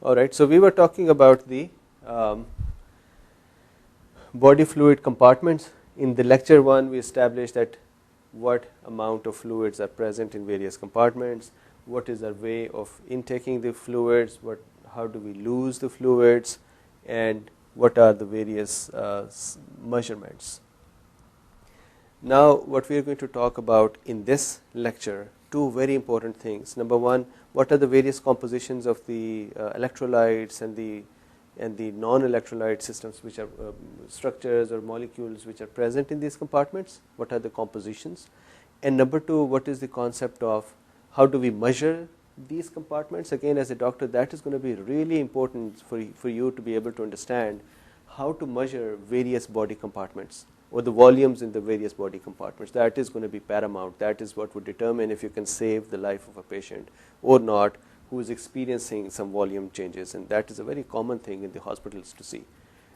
Alright, so we were talking about the body fluid compartments. In the lecture 1 we established that what amount of fluids are present in various compartments, what is our way of intaking the fluids, how do we lose the fluids, and what are the various measurements. Now what we are going to talk about in this lecture, two very important things. Number one, what are the various compositions of the electrolytes and the non-electrolyte systems, which are structures or molecules which are present in these compartments, what are the compositions. And number two, what is the concept of how do we measure these compartments. Again, as a doctor, that is going to be really important for you to be able to understand how to measure various body compartments or the volumes in the various body compartments. That is going to be paramount. That is what would determine if you can save the life of a patient or not who is experiencing some volume changes, and that is a very common thing in the hospitals to see.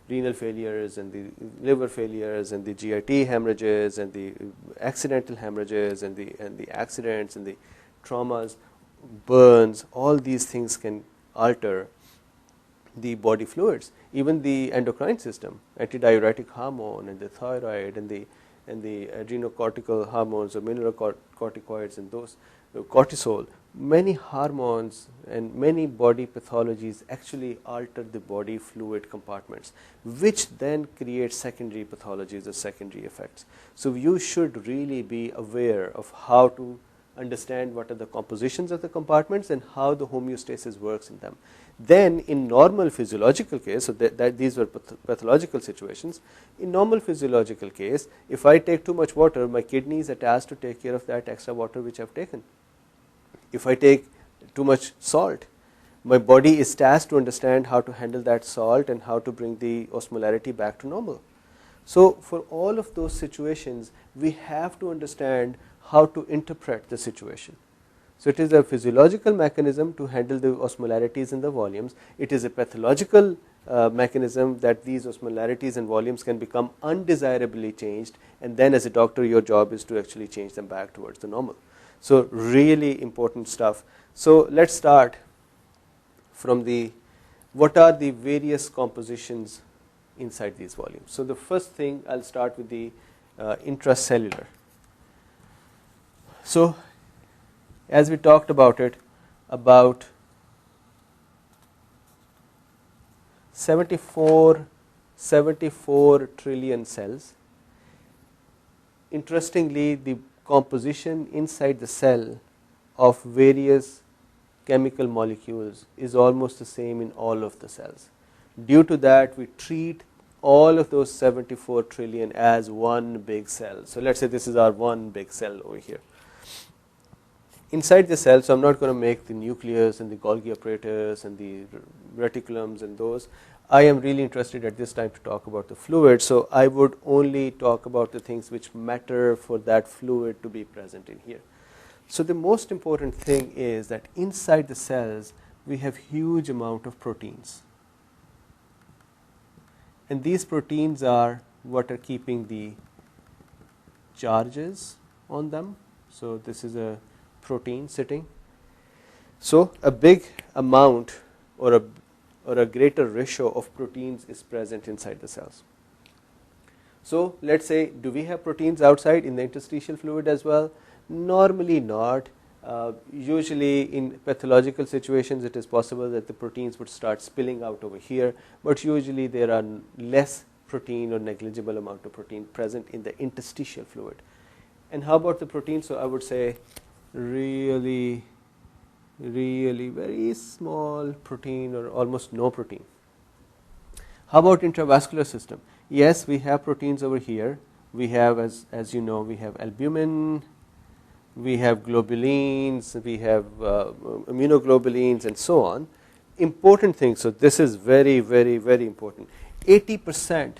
Renal failures and the liver failures and the GIT hemorrhages and the accidental hemorrhages and the accidents and the traumas, burns, all these things can alter the body fluids. Even the endocrine system, antidiuretic hormone and the thyroid and the adrenocortical hormones or mineralocorticoids and those cortisol, many hormones and many body pathologies actually alter the body fluid compartments, which then create secondary pathologies or secondary effects. So you should really be aware of how to understand what are the compositions of the compartments and how the homeostasis works in them. Then in normal physiological case, so that these were pathological situations, in normal physiological case, if I take too much water, my kidneys are tasked to take care of that extra water which I've taken. If I take too much salt, my body is tasked to understand how to handle that salt and how to bring the osmolarity back to normal. So for all of those situations, we have to understand how to interpret the situation. So it is a physiological mechanism to handle the osmolarities and the volumes. It is a pathological mechanism that these osmolarities and volumes can become undesirably changed, and then as a doctor your job is to actually change them back towards the normal. So really important stuff. So let's start from what are the various compositions inside these volumes. So the first thing, I'll start with the intracellular. So as we talked about it, about 74 trillion cells. Interestingly, the composition inside the cell of various chemical molecules is almost the same in all of the cells. Due to that, we treat all of those 74 trillion as one big cell. So let's say this is our one big cell over here. Inside the cell, so I'm not going to make the nucleus and the Golgi apparatus and the reticulums and those. I am really interested at this time to talk about the fluid, so I would only talk about the things which matter for that fluid to be present in here. So the most important thing is that inside the cells we have huge amount of proteins, and these proteins are what are keeping the charges on them. So this is a protein sitting. So a big amount or a greater ratio of proteins is present inside the cells. So let's say, do we have proteins outside in the interstitial fluid as well? Normally not. Usually in pathological situations it is possible that the proteins would start spilling out over here, but usually there are less protein or negligible amount of protein present in the interstitial fluid. And how about the protein? So I would say really very small protein or almost no protein. How about intravascular system? Yes, we have proteins over here. We have, as you know, we have albumin, we have globulins, we have immunoglobulins and so on. Important things, so this is very important. 80%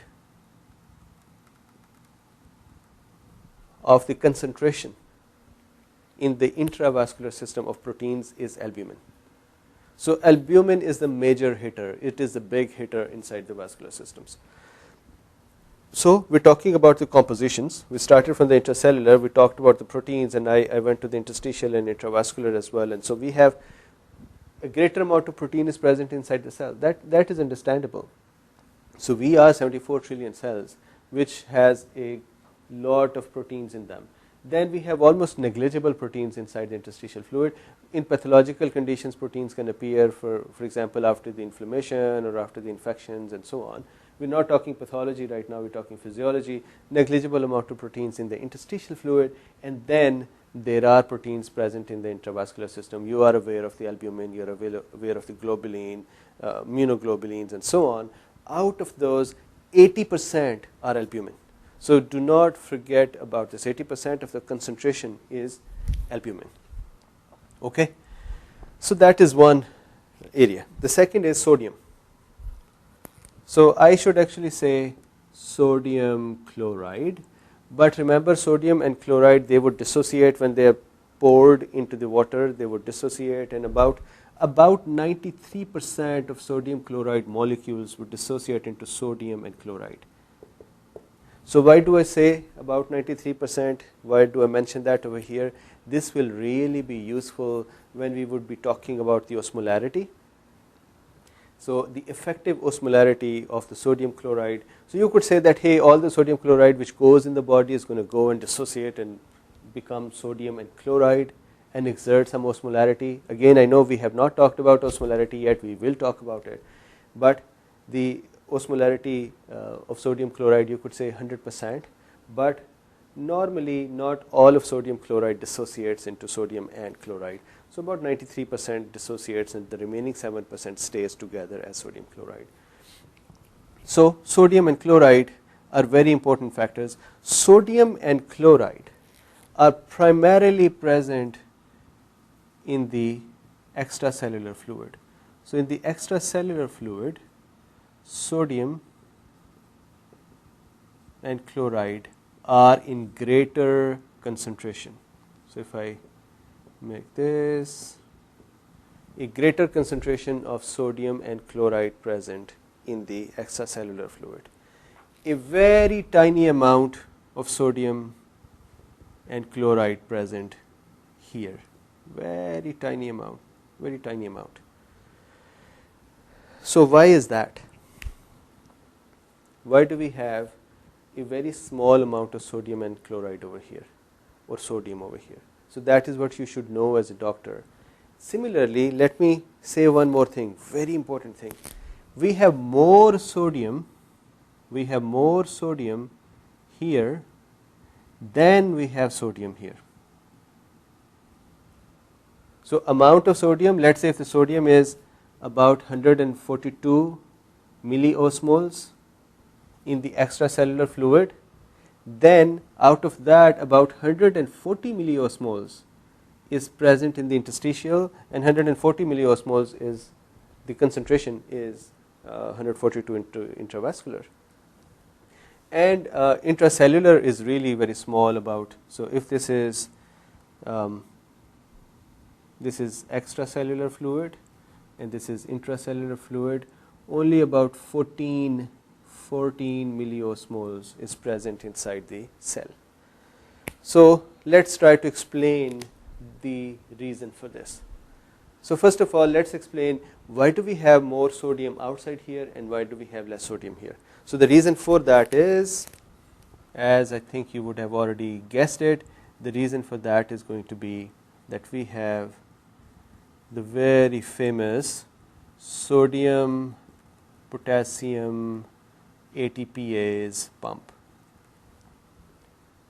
of the concentration in the intravascular system of proteins is albumin. So albumin is the major hitter. It is the big hitter inside the vascular systems. So we're talking about the compositions. We started from the intracellular, we talked about the proteins, and I went to the interstitial and intravascular as well. And so we have a greater amount of protein is present inside the cell. That is understandable. So we are 74 trillion cells, which has a lot of proteins in them. Then we have almost negligible proteins inside the interstitial fluid. In pathological conditions, proteins can appear, for example, after the inflammation or after the infections and so on. We're not talking pathology right now, we're talking physiology. Negligible amount of proteins in the interstitial fluid, and then there are proteins present in the intravascular system. You are aware of the albumin, you're aware of the globulin, immunoglobulins and so on. Out of those, 80% are albumin. So do not forget about this. 80% of the concentration is albumin. Okay? So that is one area. The second is sodium. So I should actually say sodium chloride. But remember, sodium and chloride, they would dissociate when they are poured into the water. They would dissociate, and about 93% of sodium chloride molecules would dissociate into sodium and chloride. So why do I say about 93%? Why do I mention that over here? This will really be useful when we would be talking about the osmolarity. So the effective osmolarity of the sodium chloride. So you could say that, hey, all the sodium chloride which goes in the body is going to go and dissociate and become sodium and chloride and exert some osmolarity. Again, I know we have not talked about osmolarity yet, we will talk about it. But the osmolarity of sodium chloride, you could say 100%, but normally not all of sodium chloride dissociates into sodium and chloride. So about 93% dissociates, and the remaining 7% stays together as sodium chloride. So sodium and chloride are very important factors. Sodium and chloride are primarily present in the extracellular fluid. So in the extracellular fluid, sodium and chloride are in greater concentration. So if I make this, a greater concentration of sodium and chloride present in the extracellular fluid. A very tiny amount of sodium and chloride present here. Very tiny amount, very tiny amount. So why is that? Why do we have a very small amount of sodium and chloride over here, or sodium over here? So that is what you should know as a doctor. Similarly, let me say one more thing, very important thing. We have more sodium here than we have sodium here. So amount of sodium, let's say if the sodium is about 142 milliosmoles in the extracellular fluid, then out of that about 140 milliosmoles is present in the interstitial, and 140 milliosmoles is the concentration is 142 into intravascular. And intracellular is really very small, about, so if this is extracellular fluid and this is intracellular fluid, only about 14 milliosmoles is present inside the cell. So let's try to explain the reason for this. So first of all, let's explain why do we have more sodium outside here and why do we have less sodium here. So the reason for that is, as I think you would have already guessed it, the reason for that is going to be that we have the very famous sodium potassium ATPase pump.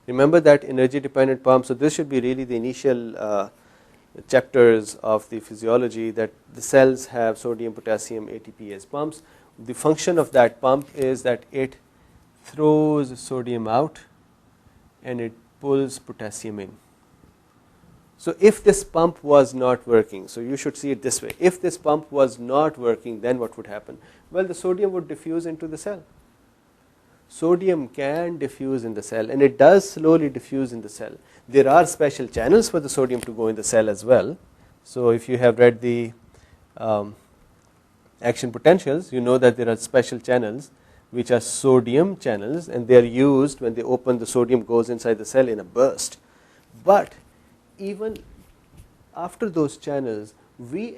Remember that energy dependent pump. So this should be really the initial chapters of the physiology, that the cells have sodium potassium ATPase pumps. The function of that pump is that it throws sodium out and it pulls potassium in. So if this pump was not working, so you should see it this way, if this pump was not working, then what would happen? Well, the sodium would diffuse into the cell. Sodium can diffuse in the cell, and it does slowly diffuse in the cell. There are special channels for the sodium to go in the cell as well. So if you have read the action potentials, you know that there are special channels which are sodium channels, and they are used when they open, the sodium goes inside the cell in a burst. But even after those channels, we